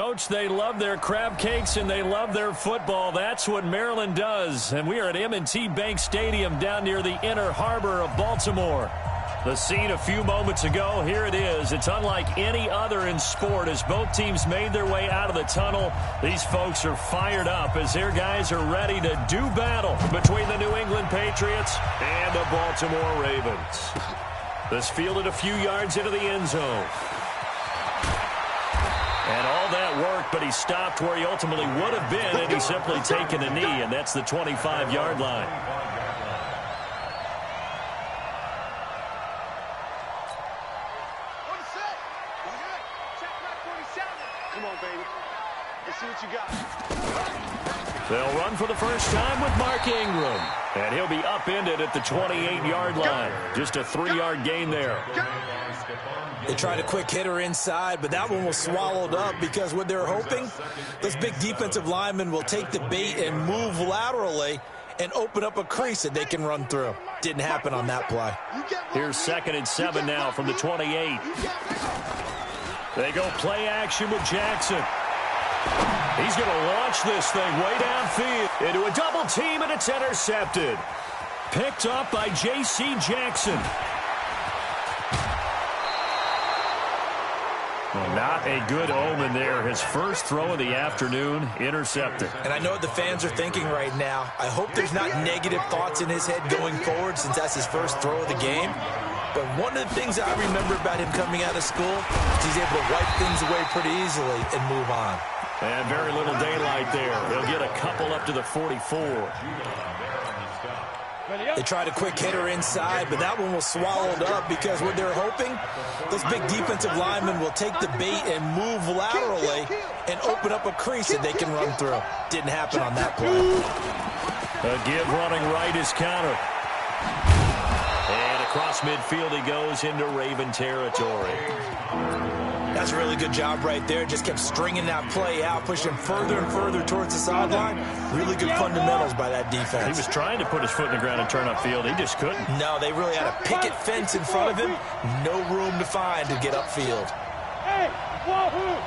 Coach, they love their crab cakes and they love their football. That's what Maryland does. And we are at M&T Bank Stadium down near the Inner Harbor of Baltimore. The scene a few moments ago, here it is. It's unlike any other in sport as both teams made their way out of the tunnel. These folks are fired up as their guys are ready to do battle between the New England Patriots and the Baltimore Ravens. This fielded a few yards into the end zone. And all that worked, but he stopped where he ultimately would have been, and he's simply taken a knee, and that's the 25-yard line. Come on, baby. Let's see what you got. They'll run for the first time with Mark Ingram. And he'll be upended at the 28-yard line. Just a 3-yard gain there. They tried a quick hitter inside, but that one was swallowed up because what they're hoping, those big defensive linemen will take the bait and move laterally and open up a crease that they can run through. Didn't happen on that play. Here's 2nd and 7 now from the 28. They go play action with Jackson. He's going to launch this thing way downfield into a double team, and it's intercepted. Picked up by J.C. Jackson. Well, not a good omen there. His first throw of the afternoon, intercepted. And I know what the fans are thinking right now. I hope there's not negative thoughts in his head going forward since that's his first throw of the game. But one of the things I remember about him coming out of school is he's able to wipe things away pretty easily and move on. And very little daylight there. He'll get a couple up to the 44. They tried a quick hitter inside, but that one was swallowed up because what they're hoping, those big defensive linemen will take the bait and move laterally and open up a crease that they can run through. Didn't happen on that play. A give running right is counter. And across midfield he goes into Raven territory. That's a really good job right there. Just kept stringing that play out, pushing further and further towards the sideline. Really good fundamentals by that defense. He was trying to put his foot in the ground and turn upfield. He just couldn't. No, they really had a picket fence in front of him. No room to find to get upfield. Hey, wahoo!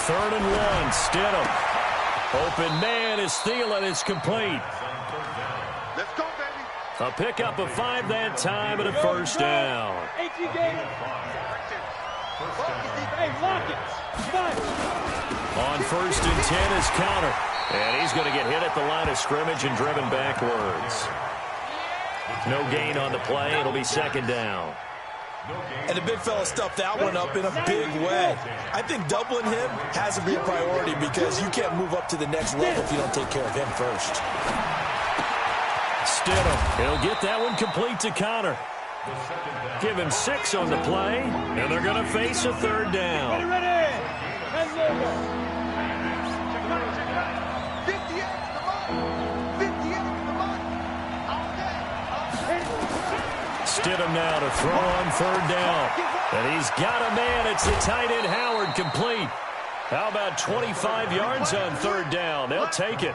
3rd and 1, Stidham. Open man is Thielen, is complete. Let's go, baby. A pickup of 5 that time and a first down. Hey, lock it. On 1st and 10 is counter. And he's going to get hit at the line of scrimmage and driven backwards. No gain on the play. It'll be 2nd down. And the big fella stuffed that one up in a big way. I think doubling him has to be a priority because you can't move up to the next level if you don't take care of him first. Stidham, he'll get that one complete to Connor. Give him 6 on the play, and they're going to face a 3rd down. Stidham now to throw on 3rd down. And he's got a man. It's the tight end Howard, complete. How about 25 yards on 3rd down? They'll take it.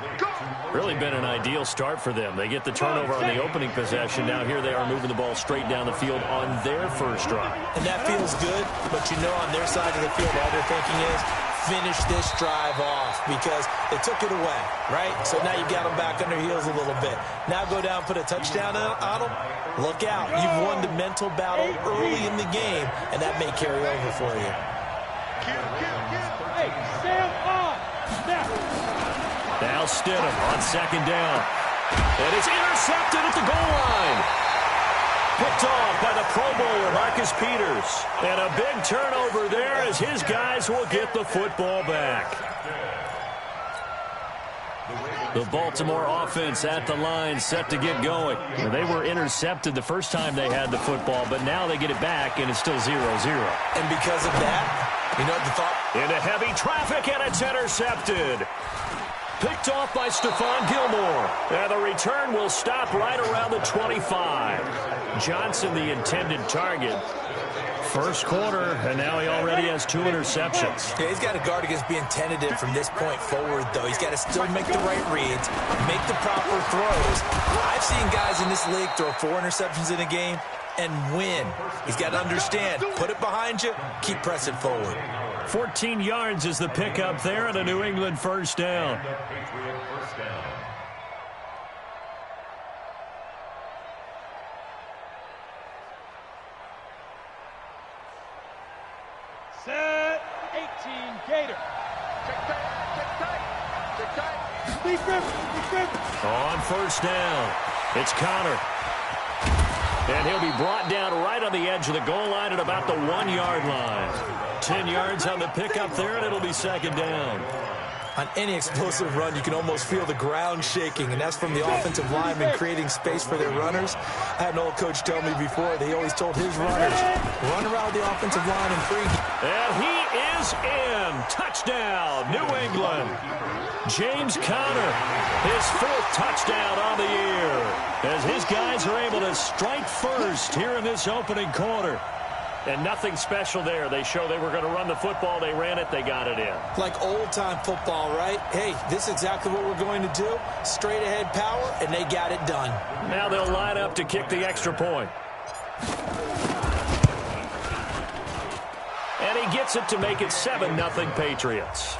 Really been an ideal start for them. They get the turnover on the opening possession. Now here they are moving the ball straight down the field on their first drive. And that feels good, but you know on their side of the field all they're thinking is finish this drive off because they took it away, right? So now you've got them back on their heels a little bit. Now go down, put a touchdown on them. Look out. You've won the mental battle early in the game, and that may carry over for you. Hey, Sam on. Now Stidham on 2nd down. And it's intercepted at the goal line. Picked off by the Pro Bowler, Marcus Peters. And a big turnover there as his guys will get the football back. The Baltimore offense at the line, set to get going. They were intercepted the first time they had the football, but now they get it back, and it's still 0-0. And because of that, you know what the thought? Into heavy traffic, and it's intercepted. Picked off by Stephon Gilmore. And the return will stop right around the 25. Johnson, the intended target. First quarter, and now he already has 2 interceptions. Yeah, he's got to guard against being tentative from this point forward, though. He's got to still make the right reads, make the proper throws. I've seen guys in this league throw 4 interceptions in a game. and win. He's got to understand, put it behind you, keep pressing forward. 14 yards is the pickup there and a New England first down. Set 18 Gator. On first down, it's Connor. And he'll be brought down right on the edge of the goal line at about the 1-yard line. 10 yards on the pickup there, and it'll be second down. On any explosive run, you can almost feel the ground shaking, and that's from the offensive linemen creating space for their runners. I had an old coach tell me before, they always told his runners, run around the offensive line and free. And he is in. Touchdown, New England. James Conner, his 4th touchdown on the year, as his guys are able to strike first here in this opening quarter. And nothing special there. They show they were going to run the football. They ran it. They got it in. Like old-time football, right? Hey, this is exactly what we're going to do. Straight ahead power, and they got it done. Now they'll line up to kick the extra point. And he gets it to make it 7-0 Patriots.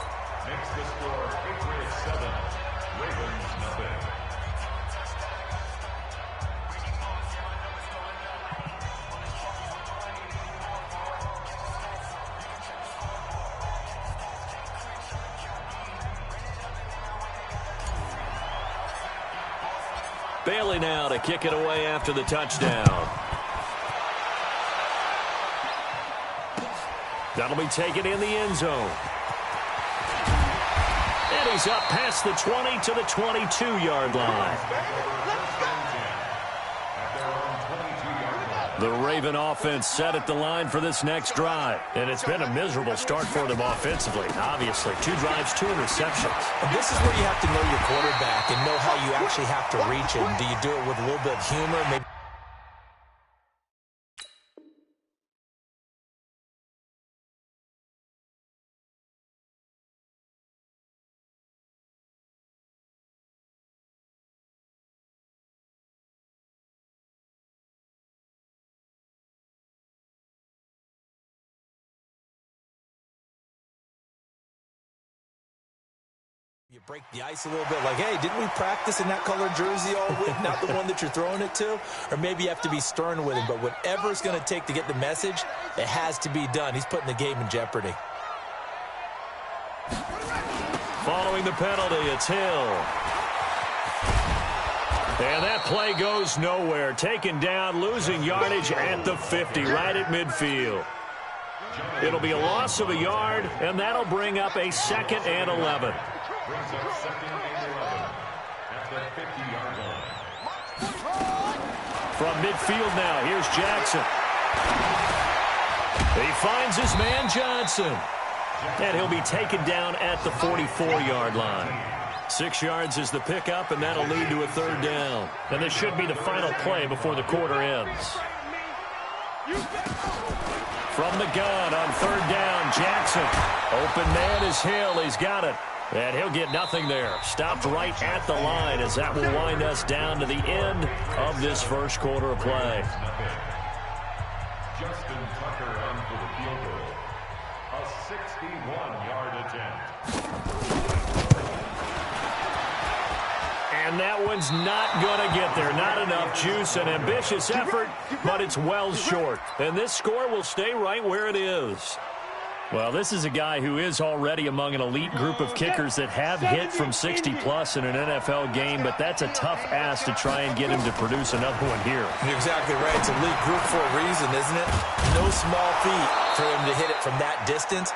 Makes the score Patriots 7, Ravens nothing. Bailey now to kick it away after the touchdown. That'll be taken in the end zone. And he's up past the 20 to the 22-yard line. The Raven offense set at the line for this next drive. And it's been a miserable start for them offensively. Obviously, 2 drives, 2 interceptions. And this is where you have to know your quarterback and know how you actually have to reach it. Do you do it with a little bit of humor? Maybe. You break the ice a little bit, like, hey, didn't we practice in that colored jersey all week, not the one that you're throwing it to? Or maybe you have to be stern with him, but whatever it's going to take to get the message, it has to be done. He's putting the game in jeopardy. Following the penalty, it's Hill. And that play goes nowhere. Taken down, losing yardage at the 50, right at midfield. It'll be a loss of a yard, and that'll bring up a 2nd and 11. Brings up 2nd and 11 at the 50-yard line. From midfield now, here's Jackson. He finds his man Johnson. And he'll be taken down at the 44-yard line. 6 yards is the pickup, and that'll lead to a 3rd down. And this should be the final play before the quarter ends. From the gun on 3rd down, Jackson. Open man is Hill. He's got it. And he'll get nothing there. Stopped right at the line as that will wind us down to the end of this first quarter of play. Justin Tucker on for the field goal. A 61-yard attempt. And that one's not going to get there. Not enough juice. An ambitious effort, but it's well short. And this score will stay right where it is. Well, this is a guy who is already among an elite group of kickers that have hit from 60-plus in an NFL game, but that's a tough ask to try and get him to produce another one here. You're exactly right. It's an elite group for a reason, isn't it? No small feat for him to hit it from that distance.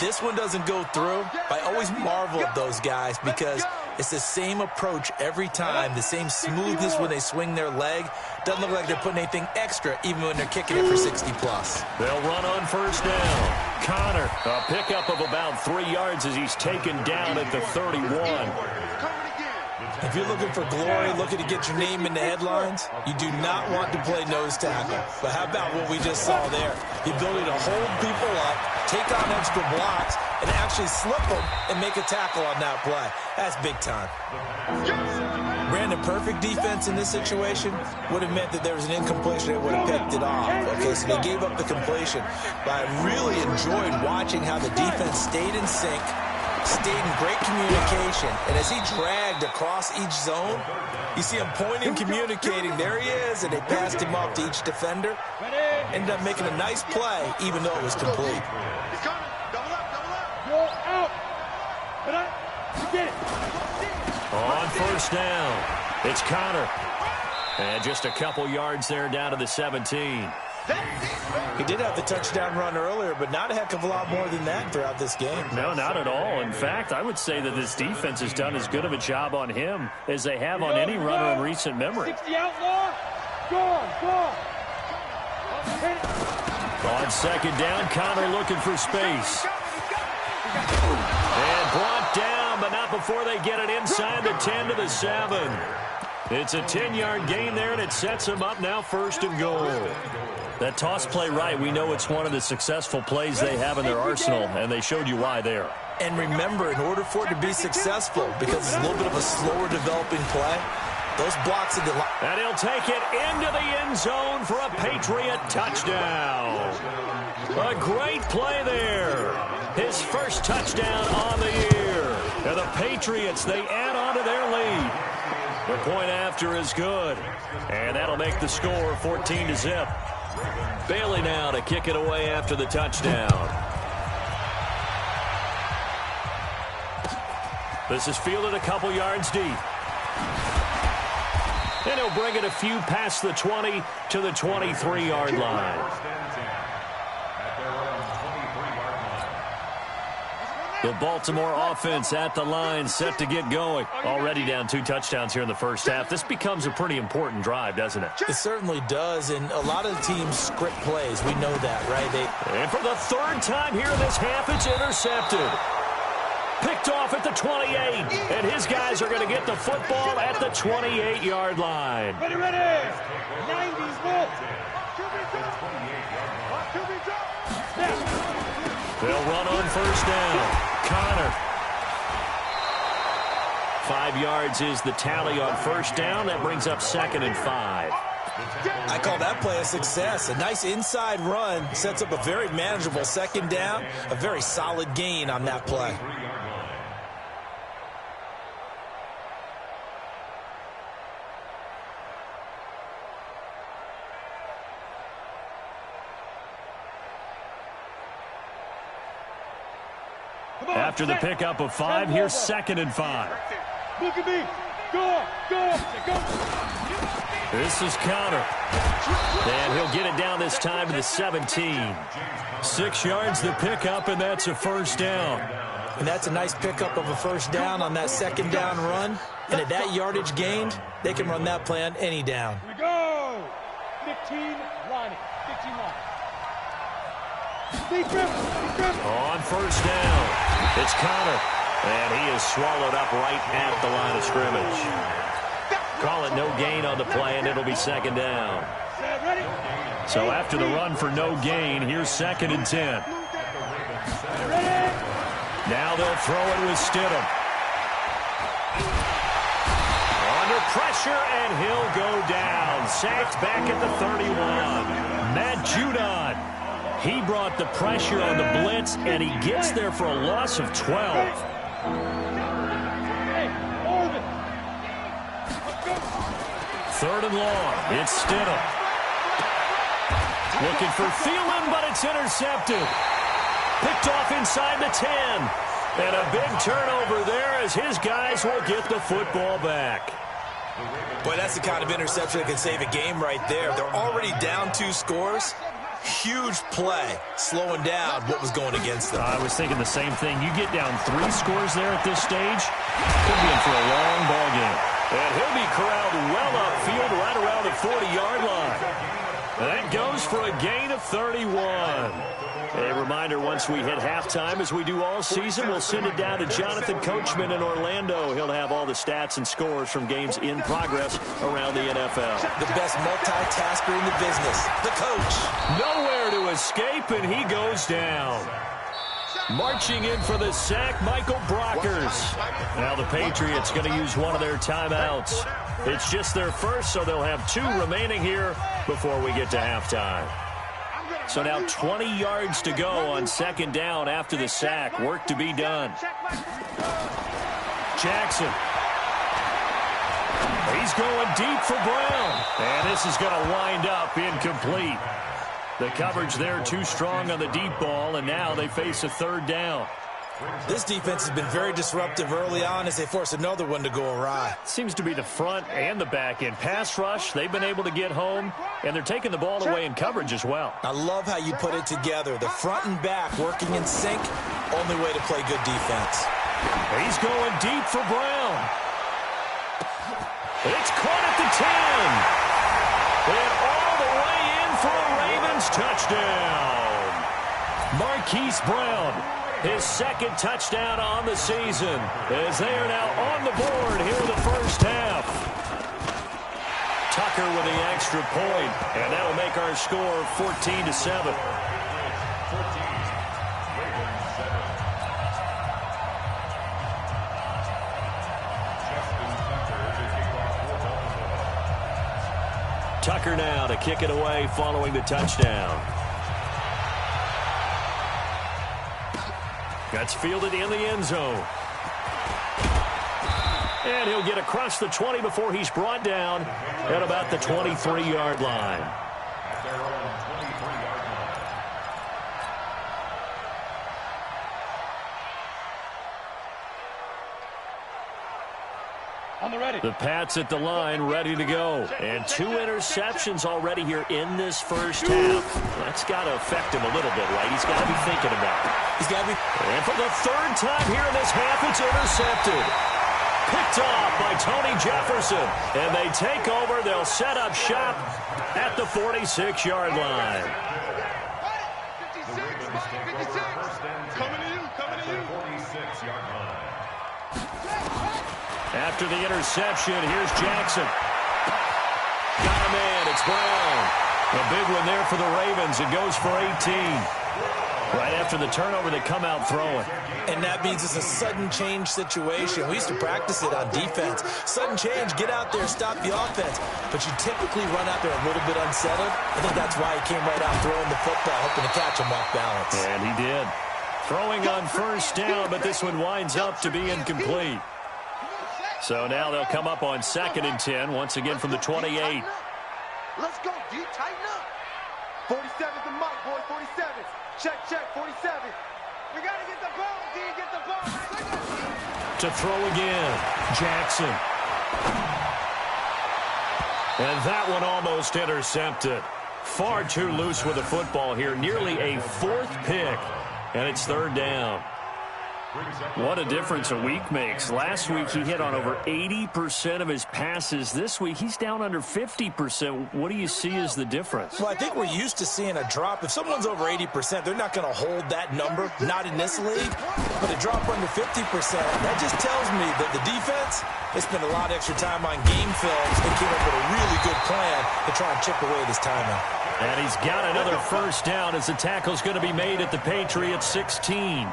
This one doesn't go through. I always marvel at those guys because it's the same approach every time, the same smoothness when they swing their leg. Doesn't look like they're putting anything extra even when they're kicking it for 60-plus. They'll run on first down. Connor, a pickup of about 3 yards as he's taken down at the 31. If you're looking for glory, looking to get your name in the headlines, you do not want to play nose tackle. But how about what we just saw there? The ability to hold people up, take on extra blocks, and actually slip them and make a tackle on that play. That's big time. ran a perfect defense in this situation, would have meant that there was an incompletion that would have picked it off. Okay, so they gave up the completion. But I really enjoyed watching how the defense stayed in sync, stayed in great communication. And as he dragged across each zone, you see him pointing, communicating. There he is, and they passed him off to each defender. Ended up making a nice play, even though it was complete. He's coming. Double up, double up. Go out. But you get it. On first down, it's Connor. And just a couple yards there down to the 17. He did have the touchdown run earlier, but not a heck of a lot more than that throughout this game. No, not at all. In fact, I would say that this defense has done as good of a job on him as they have on any runner in recent memory. 60 outlaw. Gone. On second down, Connor looking for space. And brought down, but not before they get it inside the 10 to the 7. It's a 10-yard gain there, and it sets them up now 1st and goal. That toss play right, we know it's one of the successful plays they have in their arsenal, and they showed you why there. And remember, in order for it to be successful, because it's a little bit of a slower developing play, those blocks at the line. And he'll take it into the end zone for a Patriot touchdown. A great play there. His first touchdown on the year. And the Patriots, they add on to their lead. The point after is good. And that'll make the score 14-0. Bailey now to kick it away after the touchdown. This is fielded a couple yards deep. And he'll bring it a few past the 20 to the 23-yard line. The Baltimore offense at the line, set to get going. Already down 2 touchdowns here in the first half. This becomes a pretty important drive, doesn't it? It certainly does, and a lot of the teams script plays. We know that, right? And for the 3rd time here in this half, it's intercepted. Picked off at the 28, and his guys are going to get the football at the 28-yard line. Ready. 90s volt. They'll run on first down. Connor. 5 yards is the tally on first down. That brings up 2nd and 5. I call that play a success. A nice inside run sets up a very manageable 2nd down. A very solid gain on that play. After the pickup of 5, here's 2nd and 5. Look at me. Go. This is Connor. And he'll get it down this time to the 17. 6 yards the pickup, and that's a first down. And that's a nice pickup of a first down on that 2nd down run. And at that yardage gained, they can run that play on any down. Here we go. 15 lining. On first down, it's Connor. And he is swallowed up right at the line of scrimmage. Call it no gain on the play, and it'll be 2nd down. So after the run for no gain, here's 2nd and 10. Now they'll throw it with Stidham. Under pressure, and he'll go down. Sacked back at the 31. Matt Judon. He brought the pressure on the blitz, and he gets there for a loss of 12. 3rd and long. It's Stidham. Looking for Thielen, but it's intercepted. Picked off inside the 10. And a big turnover there as his guys will get the football back. Boy, that's the kind of interception that can save a game right there. They're already down 2 scores. Huge play, slowing down what was going against them. I was thinking the same thing. You get down 3 scores there at this stage, could be in for a long ball game. And he'll be corralled well upfield right around the 40-yard line. That goes for a gain of 31. A reminder, once we hit halftime, as we do all season, we'll send it down to Jonathan Coachman in Orlando. He'll have all the stats and scores from games in progress around the NFL. The best multitasker in the business, the coach. Nowhere to escape, and he goes down. Marching in for the sack, Michael Brockers. Now the Patriots going to use one of their timeouts. It's just their first, so they'll have 2 remaining here before we get to halftime. So now 20 yards to go on second down after the sack. Work to be done. Jackson. He's going deep for Brown. And this is going to wind up incomplete. The coverage there too strong on the deep ball, and now they face a third down. This defense has been very disruptive early on as they force another one to go awry. Seems to be the front and the back end. Pass rush, they've been able to get home, and they're taking the ball away in coverage as well. I love how you put it together. The front and back working in sync, only way to play good defense. He's going deep for Brown. It's caught at the 10. And all the way in for a Ravens touchdown. Marquise Brown, his second touchdown on the season, as they are now on the board here in the first half. Tucker with the extra point, and that'll make our score 14-7. Tucker now to kick it away following the touchdown. That's fielded in the end zone. And he'll get across the 20 before he's brought down at about the 23-yard line. The Pats at the line, ready to go. And 2 interceptions already here in this first half. That's got to affect him a little bit, right? He's got to be thinking about it. He's got to be. And for the third time here in this half, it's intercepted. Picked off by Tony Jefferson. And they take over. They'll set up shop at the 46-yard line. 56. Coming to you. 46-yard line. After the interception, here's Jackson. Got a man, it's Brown. A big one there for the Ravens. It goes for 18. Right after the turnover, they come out throwing. And that means it's a sudden change situation. We used to practice it on defense. Sudden change, get out there, stop the offense. But you typically run out there a little bit unsettled. I think that's why he came right out throwing the football, hoping to catch him off balance. And he did. Throwing on first down, but this one winds up to be incomplete. So now they'll come up on 2nd and 10, once again from the 28. Let's go, D. Tighten up. 47's the mark, boy. 47. Check, 47. We got to get the ball, D. Get the ball. To throw again, Jackson. And that one almost intercepted. Far too loose with the football here. Nearly a 4th pick. And it's 3rd down. What a difference a week makes. Last week he hit on over 80% of his passes. This week he's down under 50%. What do you see as the difference? Well, I think we're used to seeing a drop. If someone's over 80%, they're not going to hold that number, not in this league. But a drop under 50%, that just tells me that the defense, they spent a lot of extra time on game films and came up with a really good plan to try and chip away this timeout. And he's got another first down as the tackle's going to be made at the Patriots 16.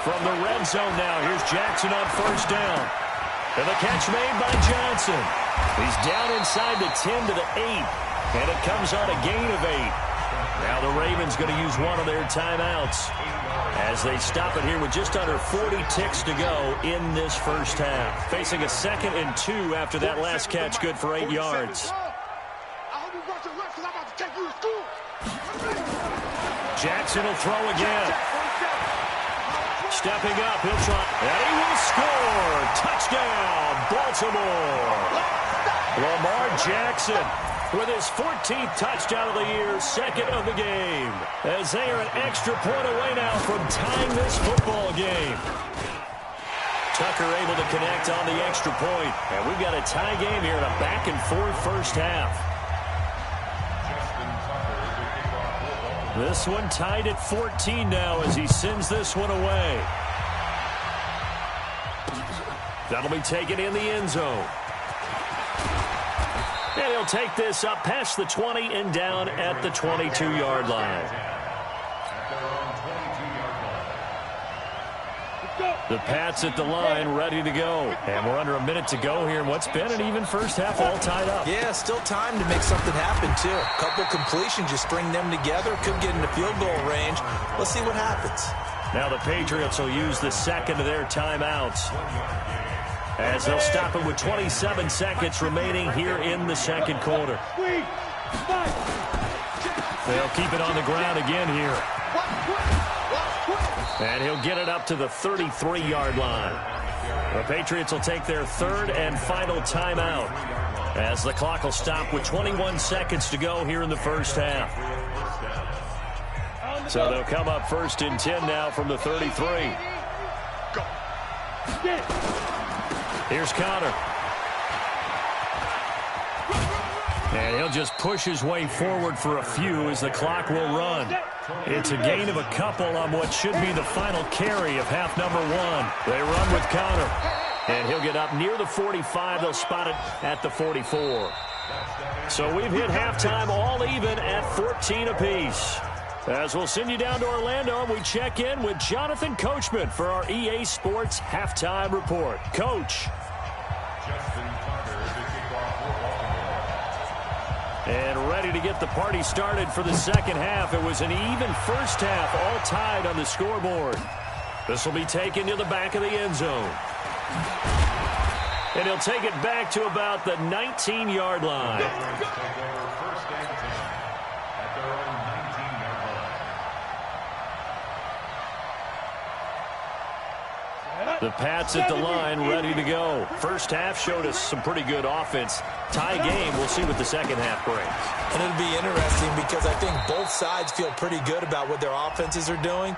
From the red zone now, here's Jackson on first down. And the catch made by Johnson. He's down inside the 10 to the 8. And it comes on a gain of 8. Now the Ravens going to use one of their timeouts as they stop it here with just under 40 ticks to go in this first half. Facing a 2nd and 2 after that last catch, good for 8 yards. Jackson will throw again. Stepping up, he'll try, and he will score. Touchdown, Baltimore. Lamar Jackson with his 14th touchdown of the year, 2nd of the game. As they are an extra point away now from tying this football game. Tucker able to connect on the extra point. And we've got a tie game here in a back-and-forth first half. This one tied at 14 now as he sends this one away. That'll be taken in the end zone. And he'll take this up past the 20 and down at the 22-yard line. The Pats at the line, ready to go. And we're under a minute to go here in what's been an even first half, all tied up. Yeah, still time to make something happen, too. A couple completions, you string them together, could get into field goal range. Let's see what happens. Now the Patriots will use the second of their timeouts, as they'll stop it with 27 seconds remaining here in the second quarter. They'll keep it on the ground again here. And he'll get it up to the 33-yard line. The Patriots will take their third and final timeout, as the clock will stop with 21 seconds to go here in the first half. So they'll come up first and 10 now from the 33. Here's Connor. And he'll just push his way forward for a few as the clock will run. It's a gain of a couple on what should be the final carry of half number one. They run with Connor. And he'll get up near the 45. They'll spot it at the 44. So we've hit halftime all even at 14 apiece. As we'll send you down to Orlando, we check in with Jonathan Coachman for our EA Sports Halftime Report. Coach. And ready to get the party started for the second half. It was an even first half, all tied on the scoreboard. This will be taken to the back of the end zone. And he'll take it back to about the 19-yard line. The Pats at the line, ready to go. First half showed us some pretty good offense. Tie game, we'll see what the second half brings. And it'll be interesting because I think both sides feel pretty good about what their offenses are doing.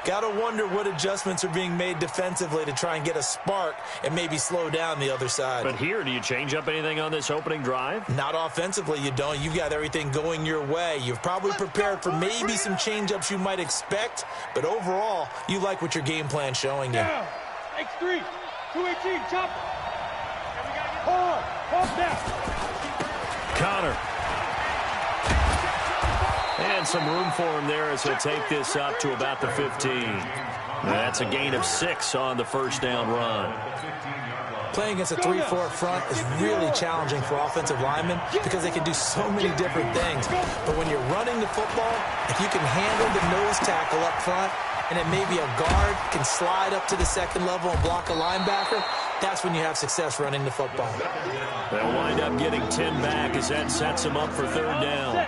Got to wonder what adjustments are being made defensively to try and get a spark and maybe slow down the other side. But here, do you change up anything on this opening drive? Not offensively, you don't. You've got everything going your way. You've probably prepared for maybe some change-ups you might expect, but overall, you like what your game plan's showing you. X3, 218, chop. Hard, off now. Connor. And some room for him there as he'll take this up to about the 15. That's a gain of 6 on the first down run. Playing against a 3-4 front is really challenging for offensive linemen because they can do so many different things. But when you're running the football, if you can handle the nose tackle up front, and then maybe a guard can slide up to the second level and block a linebacker, that's when you have success running the football. They'll wind up getting 10 back as that sets them up for third down.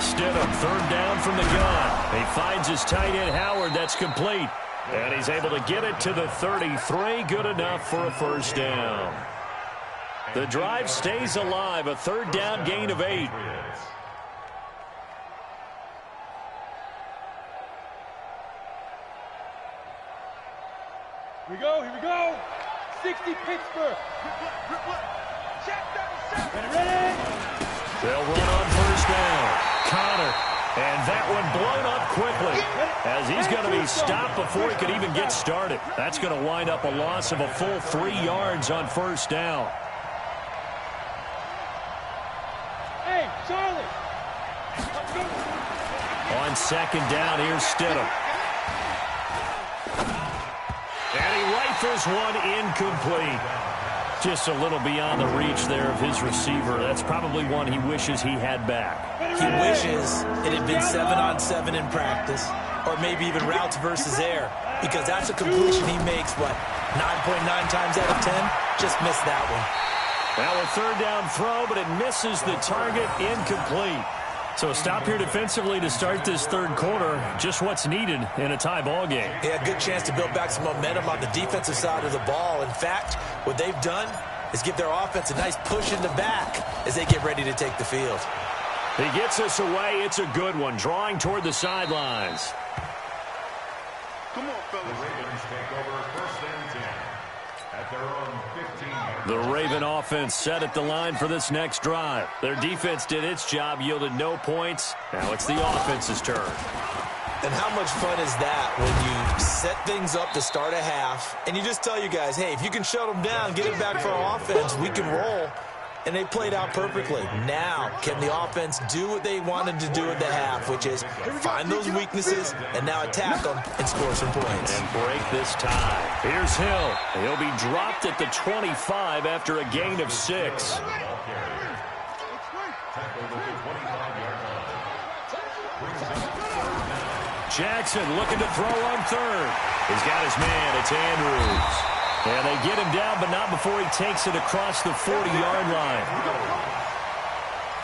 Stidham, third down from the gun. He finds his tight end, Howard. That's complete. And he's able to get it to the 33. Good enough for a first down. The drive stays alive. A third down gain of 8. Here we go. 60 Pittsburgh. Ready? They'll run on first down. Connor. And that one blown up quickly as he's going to be stopped before he could even get started. That's going to wind up a loss of a full 3 yards on first down. Hey, Charlie. On second down, here's Stidham. And he rifles one incomplete. Just a little beyond the reach there of his receiver. That's probably one he wishes he had back. He wishes it had been 7-on-7 in practice, or maybe even routes versus air, because that's a completion he makes, 9.9 times out of 10? Just missed that one. Now a third down throw, but it misses the target, incomplete. So a stop here defensively to start this third quarter. Just what's needed in a tie ball game. Yeah, good chance to build back some momentum on the defensive side of the ball. In fact, what they've done is give their offense a nice push in the back as they get ready to take the field. He gets us away. It's a good one, drawing toward the sidelines. Come on, fellas. The Ravens take over first and 10 at their own 15. The Raven offense set at the line for this next drive. Their defense did its job, yielded no points. Now it's the offense's turn. And how much fun is that when you set things up to start a half, and you just tell you guys, hey, if you can shut them down, get it back for our offense, we can roll. And they played out perfectly. Now, can the offense do what they wanted to do at the half, which is find those weaknesses and now attack them and score some points. And break this tie. Here's Hill. He'll be dropped at the 25 after a gain of 6. Jackson looking to throw on third. He's got his man. It's Andrews. And they get him down, but not before he takes it across the 40-yard line.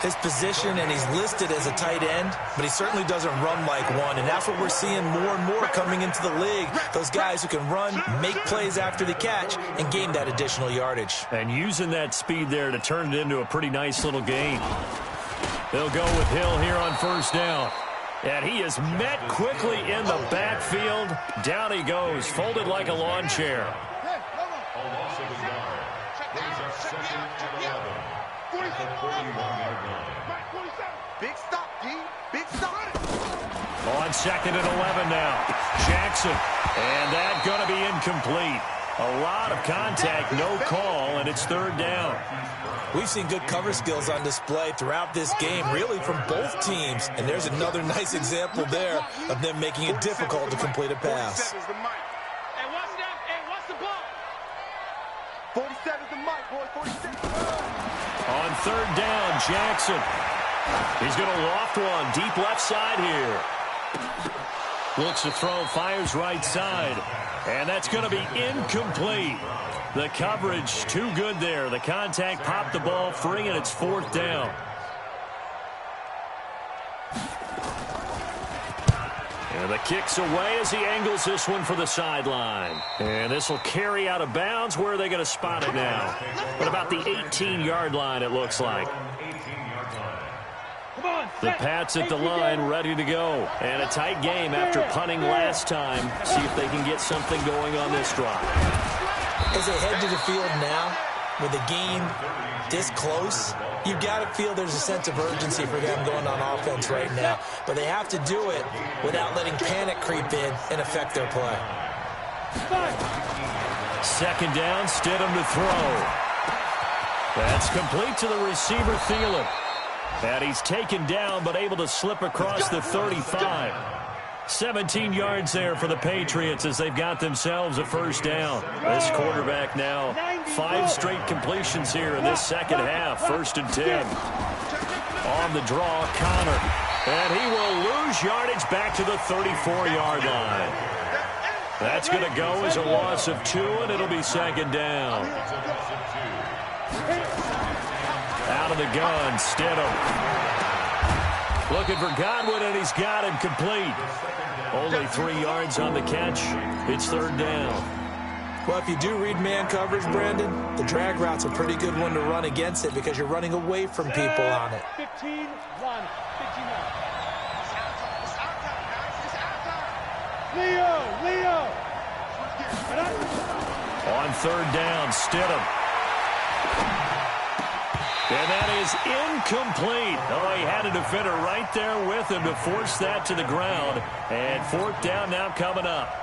His position, and he's listed as a tight end, but he certainly doesn't run like one, and that's what we're seeing more and more coming into the league. Those guys who can run, make plays after the catch, and gain that additional yardage. And using that speed there to turn it into a pretty nice little gain. They'll go with Hill here on first down. And he is met quickly in the backfield. Down he goes, folded like a lawn chair. A loss of a yard. Brings up second and 11. At the 41-yard line. Big stop, D. Big stop. On second and 11 now. Jackson. And that going to be incomplete. A lot of contact, no call, and it's third down. We've seen good cover skills on display throughout this game, really from both teams. And there's another nice example there of them making it difficult to complete a pass. 47's the mic, boy. 47. On third down, Jackson. He's going to loft one deep left side here. Looks to throw, fires right side. And that's going to be incomplete. The coverage too good there. The contact popped the ball free, and it's fourth down. And the kick's away as he angles this one for the sideline. And this will carry out of bounds. Where are they going to spot it now? But about the 18-yard line, it looks like. The Pats at the line, ready to go. And a tight game after punting last time. See if they can get something going on this drive. As they head to the field now, with the game this close, you've got to feel there's a sense of urgency for them going on offense right now. But they have to do it without letting panic creep in and affect their play. Second down, Stidham to throw. That's complete to the receiver, Thielen. And he's taken down, but able to slip across the 35. 17 yards there for the Patriots as they've got themselves a first down. This quarterback now 5 straight completions here in this second half. First and 10. On the draw, Connor. And he will lose yardage back to the 34-yard line. That's going to go as a loss of 2, and it'll be second down. Out of the gun, Stidham. Looking for Godwin, and he's got him complete. Only 3 yards on the catch. It's third down. Well, if you do read man coverage, Brandon, the drag route's a pretty good one to run against it because you're running away from people on it. 15-1. Leo! On third down, Stidham. And that is incomplete. Oh, he had a defender right there with him to force that to the ground. And fourth down now coming up.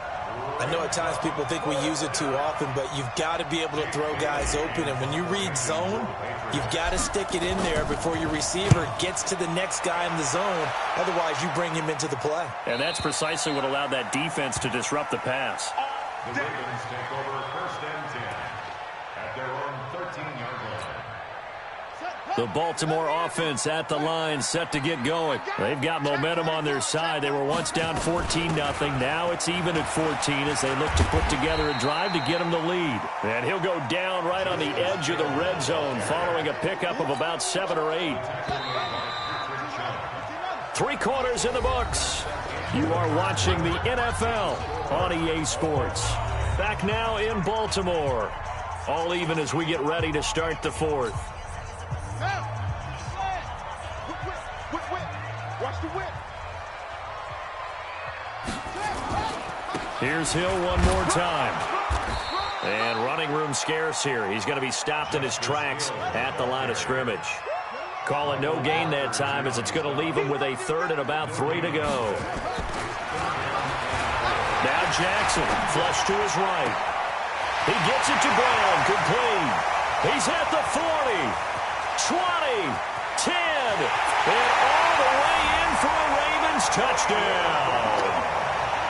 I know at times people think we use it too often, but you've got to be able to throw guys open. And when you read zone, you've got to stick it in there before your receiver gets to the next guy in the zone. Otherwise, you bring him into the play. And that's precisely what allowed that defense to disrupt the pass. The Ravens take over first and 10 at their own 13-yard line. The Baltimore offense at the line, set to get going. They've got momentum on their side. They were once down 14-0. Now it's even at 14 as they look to put together a drive to get them the lead. And he'll go down right on the edge of the red zone following a pickup of about 7 or 8. 3 quarters in the books. You are watching the NFL on EA Sports. Back now in Baltimore. All even as we get ready to start the fourth. Watch the whip. Here's Hill one more time. And running room scarce here. He's going to be stopped in his tracks at the line of scrimmage. Calling no gain that time as it's going to leave him with a third and about 3 to go. Jackson. Flush to his right. He gets it to Brown. Complete. He's at the 40. 20. 10. And all the way in for a Ravens touchdown.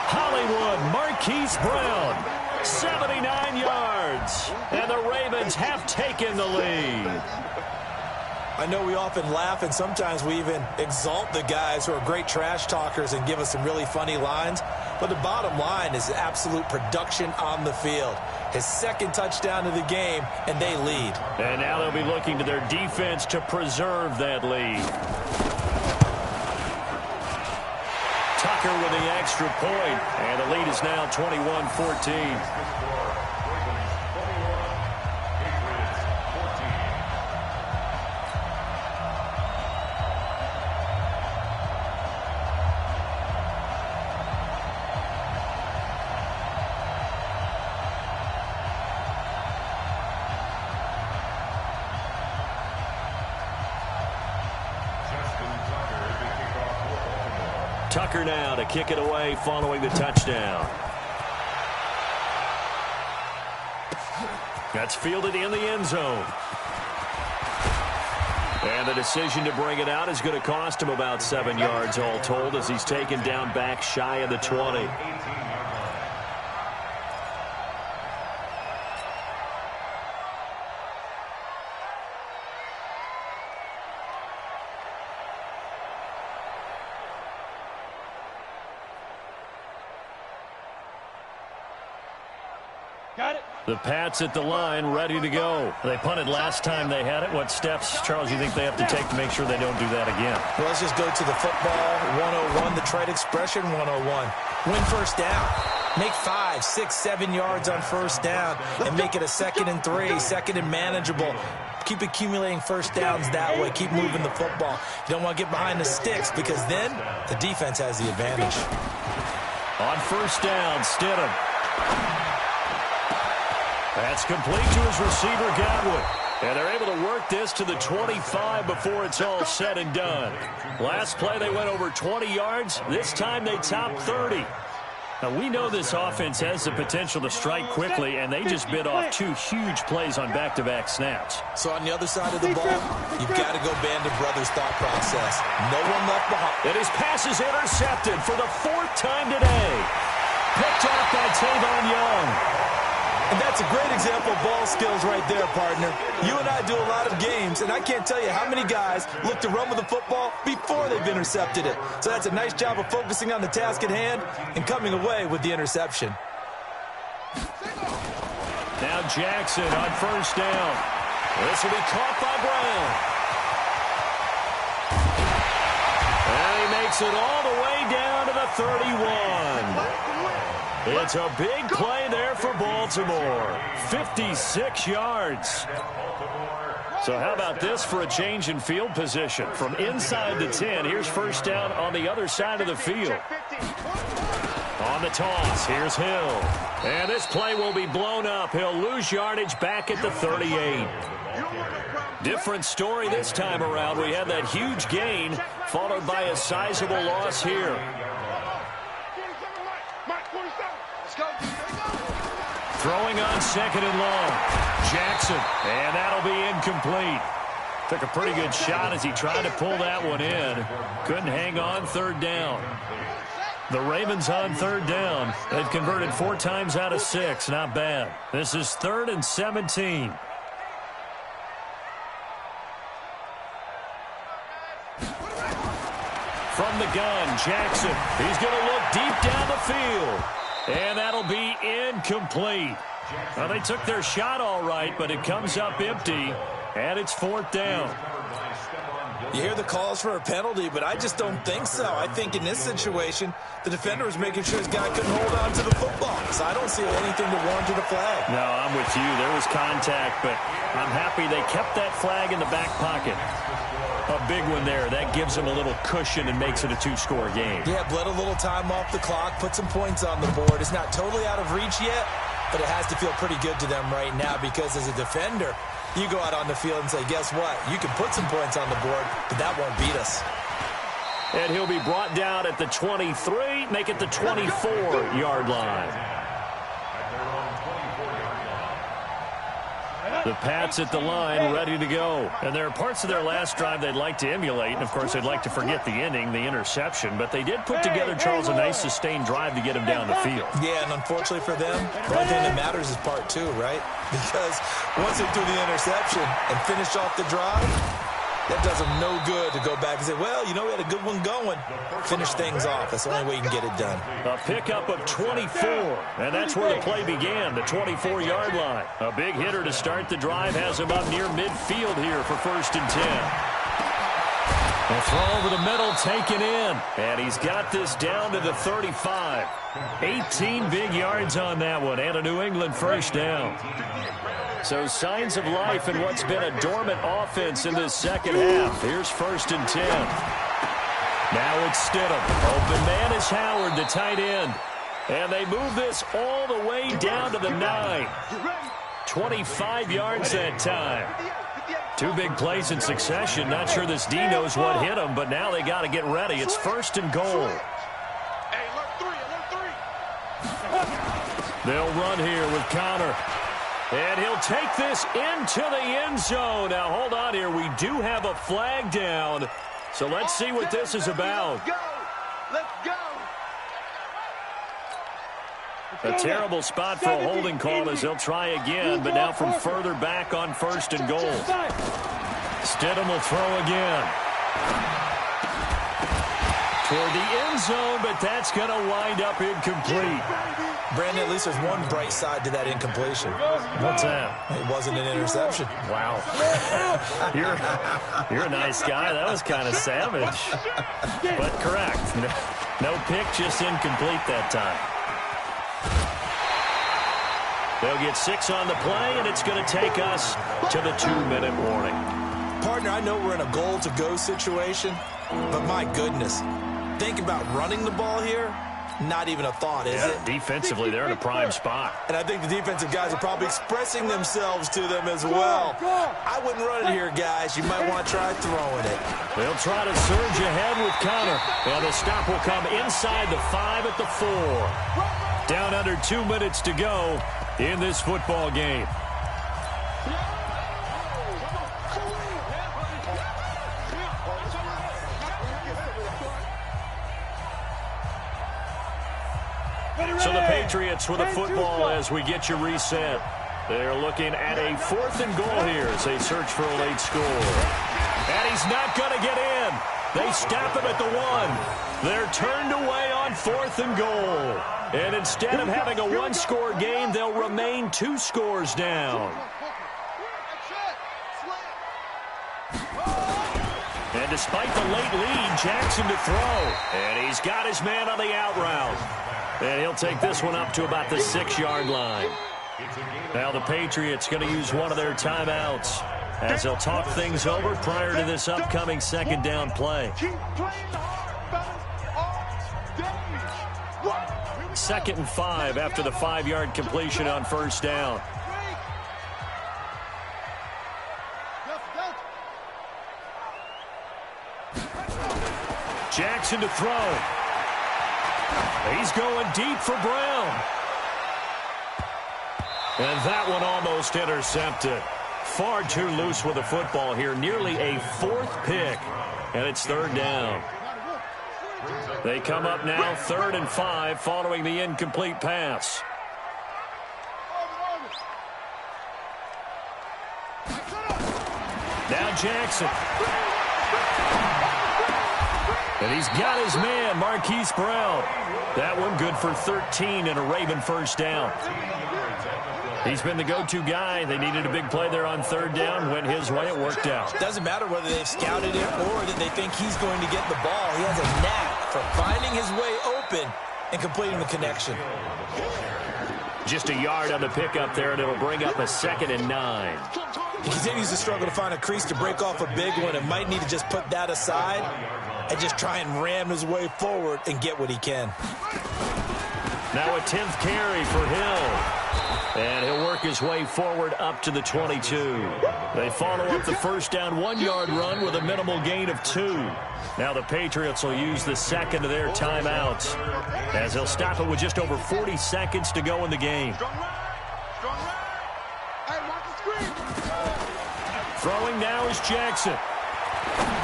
Hollywood Marquise Brown. 79 yards. And the Ravens have taken the lead. I know we often laugh, and sometimes we even exalt the guys who are great trash talkers and give us some really funny lines. But the bottom line is absolute production on the field. His second touchdown of the game, and they lead. And now they'll be looking to their defense to preserve that lead. Tucker with the extra point, and the lead is now 21-14. Tucker now to kick it away following the touchdown. That's fielded in the end zone. And the decision to bring it out is going to cost him about 7 yards all told as he's taken down back shy of the 20. The Pats at the line, ready to go. They punted last time they had it. What steps, Charles, you think they have to take to make sure they don't do that again? Well, let's just go to the football 101, the trade expression 101. Win first down. Make 5, 6, 7 yards on first down and make it a 2nd and 3, 2nd and manageable. Keep accumulating first downs that way. Keep moving the football. You don't want to get behind the sticks because then the defense has the advantage. On first down, Stidham. That's complete to his receiver, Godwin. And they're able to work this to the 25 before it's all said and done. Last play, they went over 20 yards. This time, they topped 30. Now, we know this offense has the potential to strike quickly, and they just bit off 2 huge plays on back-to-back snaps. So on the other side of the ball, you've got to go Band of Brothers thought process. No one left behind. And his pass is intercepted for the 4th time today. Picked off by Tavon Young. And that's a great example of ball skills right there, partner. You and I do a lot of games, and I can't tell you how many guys look to run with the football before they've intercepted it. So that's a nice job of focusing on the task at hand and coming away with the interception. Now Jackson on first down. This will be caught by Brown. And he makes it all the way down to the 31. It's a big play there for Baltimore. 56 yards. So how about this for a change in field position? From inside the 10, here's first down on the other side of the field. On the toss, here's Hill. And this play will be blown up. He'll lose yardage back at the 38. Different story this time around. We had that huge gain, followed by a sizable loss here. Throwing on 2nd and long. Jackson, and that'll be incomplete. Took a pretty good shot as he tried to pull that one in. Couldn't hang on 3rd down. The Ravens on 3rd down. They've converted 4 times out of 6. Not bad. This is 3rd and 17. From the gun, Jackson. He's going to look deep down the field. And that'll be incomplete. Well, they took their shot all right, but it comes up empty, and it's 4th down. You hear the calls for a penalty, but I just don't think so. I think in this situation, the defender was making sure his guy couldn't hold on to the football. So I don't see anything to warrant a flag. No, I'm with you. There was contact, but I'm happy they kept that flag in the back pocket. A big one there. That gives them a little cushion and makes it a 2-score game. Yeah, bled a little time off the clock, put some points on the board. It's not totally out of reach yet, but it has to feel pretty good to them right now because as a defender, you go out on the field and say, guess what? You can put some points on the board, but that won't beat us. And he'll be brought down at the 23, make it the 24-yard line. The Pats at the line, ready to go. And there are parts of their last drive they'd like to emulate. And, of course, they'd like to forget the ending, the interception. But they did put together, Charles, a nice sustained drive to get him down the field. Yeah, and unfortunately for them, the only thing that matters is part two, right? Because once they do the interception and finish off the drive, that does them no good to go back and say, well, you know, we had a good one going. Finish things off. That's the only way you can get it done. A pickup of 24, and that's where the play began, the 24-yard line. A big hitter to start the drive has him up near midfield here for 1st and 10. A throw over the middle, taken in, and he's got this down to the 35. 18 big yards on that one, and a New England first down. So signs of life in what's been a dormant offense in this second half. Here's 1st and 10. Now it's Stidham. Open man is Howard, the tight end. And they move this all the way down to the 9. 25 yards that time. 2 big plays in succession. Not sure this D knows what hit him, but now they got to get ready. It's 1st and goal. They'll run here with Connor. And he'll take this into the end zone. Now, hold on here. We do have a flag down. So let's see what this is about. Let's go. A terrible spot for a holding call as they'll try again, but now from further back on 1st and goal. Stidham will throw again. Toward the end zone, but that's going to wind up incomplete. Brandon, at least there's one bright side to that incompletion. What's that? It wasn't an interception. Wow. You're a nice guy. That was kind of savage. But correct. No pick, just incomplete that time. They'll get 6 on the play, and it's going to take us to the 2-minute warning. Partner, I know we're in a goal-to-go situation, but my goodness. Think about running the ball here. Not even a thought, is it? Defensively, they're in a prime spot. And I think the defensive guys are probably expressing themselves to them as well. I wouldn't run it here, guys. You might want to try throwing it. They'll try to surge ahead with Connor. And the stop will come inside the 5 at the 4. Down under 2 minutes to go in this football game. So the Patriots with the football as we get you reset. They're looking at a 4th and goal here as they search for a late score. And he's not going to get in. They stop him at the 1. They're turned away on 4th and goal. And instead of having a 1-score game, they'll remain 2 scores down. And despite the late lead, Jackson to throw. And he's got his man on the out route. And he'll take this one up to about the 6-yard line. Now the Patriots going to use one of their timeouts as they'll talk things over prior to this upcoming 2nd down play. 2nd and 5 after the 5-yard completion on 1st down. Jackson to throw. He's going deep for Brown. And that one almost intercepted. Far too loose with the football here. Nearly a 4th pick. And it's 3rd down. They come up now 3rd and 5 following the incomplete pass. Now Jackson. And he's got his man, Marquise Brown. That one good for 13 and a Raven first down. He's been the go-to guy. They needed a big play there on 3rd down. Went his way. It worked out. Doesn't matter whether they've scouted it or that they think he's going to get the ball. He has a knack for finding his way open and completing the connection. Just a yard on the pickup there, and it'll bring up a 2nd and 9. He continues to struggle to find a crease to break off a big one and might need to just put that aside and just try and ram his way forward and get what he can. Now a 10th carry for Hill. And he'll work his way forward up to the 22. They follow up the first down 1-yard run with a minimal gain of 2. Now the Patriots will use the second of their timeouts as he'll stop it with just over 40 seconds to go in the game. Throwing now is Jackson.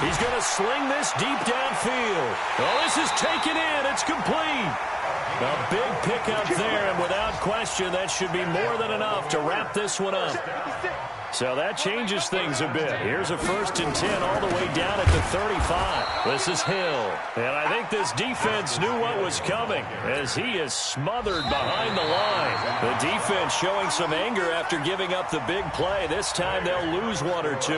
He's going to sling this deep downfield. Oh, this is taken in. It's complete. A big pickup there, and without question, that should be more than enough to wrap this one up. So that changes things a bit. Here's a 1st and 10 all the way down at the 35. This is Hill. And I think this defense knew what was coming as he is smothered behind the line. The defense showing some anger after giving up the big play. This time they'll lose 1 or 2.